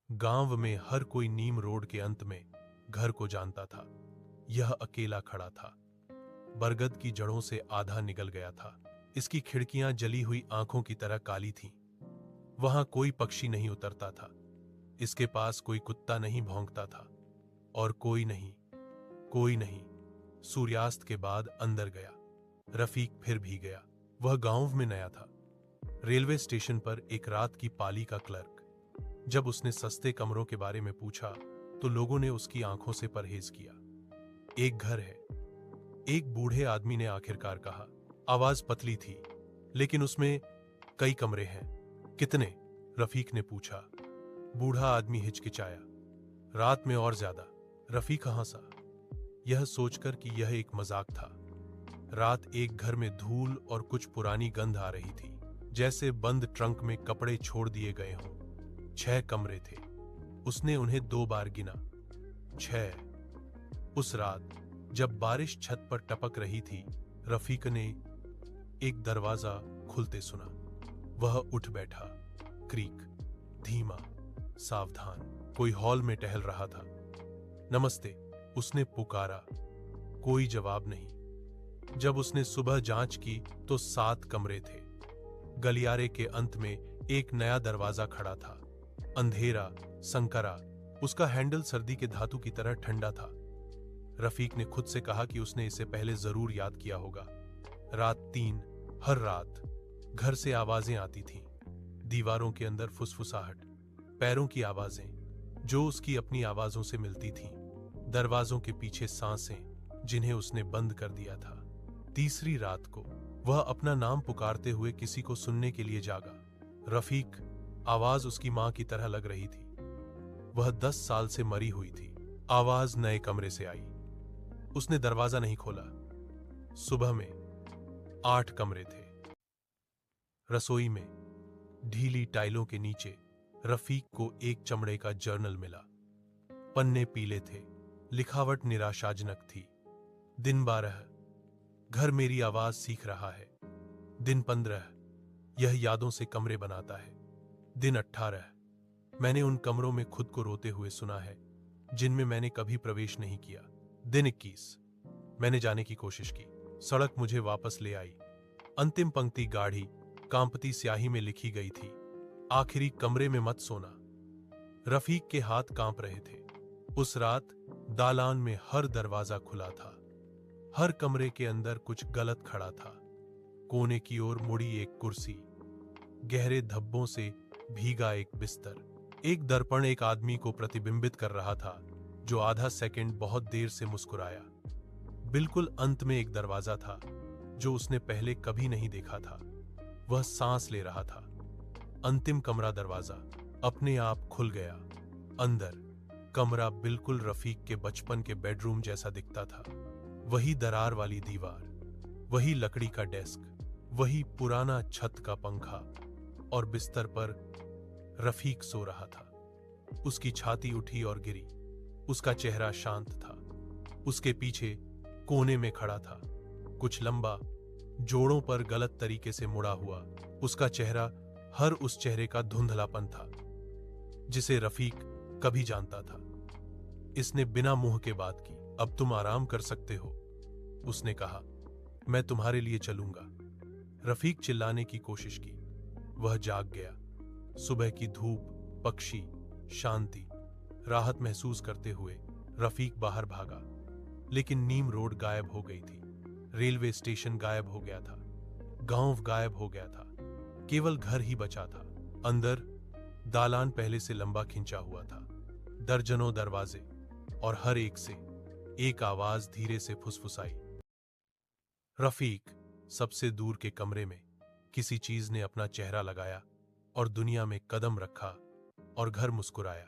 गांव में हर कोई नीम रोड के अंत में घर को जानता था। यह अकेला खड़ा था। बरगद की जड़ों से आधा निकल गया था। इसकी खिड़कियां जली हुई आंखों की तरह काली थीं। वहां कोई पक्षी नहीं उतरता था। इसके पास कोई कुत्ता नहीं भौंकता था। और कोई नहीं। सूर्यास्त के बाद अंदर गया। रफीक फिर भी गया। वह गांव में नया था। रेलवे स्टेशन पर एक रात की पाली का क्लर्क। जब उसने सस्ते कमरों के बारे में पूछा तो लोगों ने उसकी आंखों से परहेज किया। एक घर है, एक बूढ़े आदमी ने आखिरकार कहा। आवाज पतली थी, लेकिन उसमें कई कमरे हैं। कितने? रफीक ने पूछा। बूढ़ा आदमी हिचकिचाया। रात में और ज्यादा। रफीक हंसा, यह सोचकर कि यह एक मजाक था। रात एक घर में धूल और कुछ पुरानी गंध आ रही थी, जैसे बंद ट्रंक में कपड़े छोड़ दिए गए हों। 6 कमरे थे। उसने उन्हें 2 बार गिना। 6। उस रात जब बारिश छत पर टपक रही थी, रफीक ने एक दरवाजा खुलते सुना। वह उठ बैठा। क्रीक, धीमा, सावधान। कोई हॉल में टहल रहा था। नमस्ते, उसने पुकारा। कोई जवाब नहीं। जब उसने सुबह जांच की तो 7 कमरे थे। गलियारे के अंत में एक नया दरवाजा खड़ा था। अंधेरा, संकरा। उसका हैंडल सर्दी के धातु की तरह ठंडा था। रफीक ने खुद से कहा कि उसने इसे पहले जरूर याद किया होगा। रात 3। हर रात घर से आवाजें आती थीं। दीवारों के अंदर फुसफुसाहट, पैरों की आवाजें जो उसकी अपनी आवाजों से मिलती थीं। दरवाजों के पीछे सांसें जिन्हें उसने बंद कर दिया था। तीसरी रात को वह अपना नाम पुकारते हुए किसी को सुनने के लिए जागा। रफीक, आवाज उसकी मां की तरह लग रही थी। वह 10 साल से मरी हुई थी। आवाज नए कमरे से आई। उसने दरवाजा नहीं खोला। सुबह में 8 कमरे थे। रसोई में ढीली टाइलों के नीचे रफीक को एक चमड़े का जर्नल मिला। पन्ने पीले थे, लिखावट निराशाजनक थी। दिन 12, घर मेरी आवाज सीख रहा है। दिन 15, यह यादों से कमरे बनाता है। दिन 18, मैंने उन कमरों में खुद को रोते हुए सुना है जिनमें मैंने कभी प्रवेश नहीं किया। दिन 21, मैंने जाने की कोशिश की। सड़क मुझे वापस ले आई। अंतिम पंक्ति गाढ़ी, कांपती स्याही में लिखी गई थी। आखिरी कमरे में मत सोना। रफीक के हाथ कांप रहे थे। उस रात दालान में हर दरवाजा खुला था। हर कमरे के अंदर कुछ गलत खड़ा था। कोने की ओर मुड़ी एक कुर्सी, गहरे धब्बों से भीगा एक बिस्तर, एक दर्पण एक आदमी को प्रतिबिंबित कर रहा था जो आधा सेकंड बहुत देर से मुस्कुराया। बिल्कुल अंत में एक दरवाजा था जो उसने पहले कभी नहीं देखा था। वह सांस ले रहा था। अंतिम कमरा दरवाजा अपने आप खुल गया। अंदर कमरा बिल्कुल रफीक के बचपन के बेडरूम जैसा दिखता था। वही दरार वाली दीवार, वही लकड़ी का डेस्क, वही पुराना छत का पंखा, और बिस्तर पर रफीक सो रहा था। उसकी छाती उठी और गिरी। उसका चेहरा शांत था। उसके पीछे कोने में खड़ा था, कुछ लंबा, जोड़ों पर गलत तरीके से मुड़ा हुआ। उसका चेहरा हर उस चेहरे का धुंधलापन था जिसे रफीक कभी जानता था। इसने बिना मुंह के बात की। अब तुम आराम कर सकते हो, उसने कहा। मैं तुम्हारे लिए चलूंगा। रफीक चिल्लाने की कोशिश की। वह जाग गया। सुबह की धूप, पक्षी, शांति, राहत महसूस करते हुए रफीक बाहर भागा। लेकिन नीम रोड गायब हो गई थी। रेलवे स्टेशन गायब हो गया था। गांव गायब हो गया था। केवल घर ही बचा था। अंदर दालान पहले से लंबा खिंचा हुआ था। दर्जनों दरवाजे, और हर एक से एक आवाज धीरे से फुसफुसाई। रफीक, सबसे दूर के कमरे में किसी चीज ने अपना चेहरा लगाया और दुनिया में कदम रखा, और घर मुस्कुराया।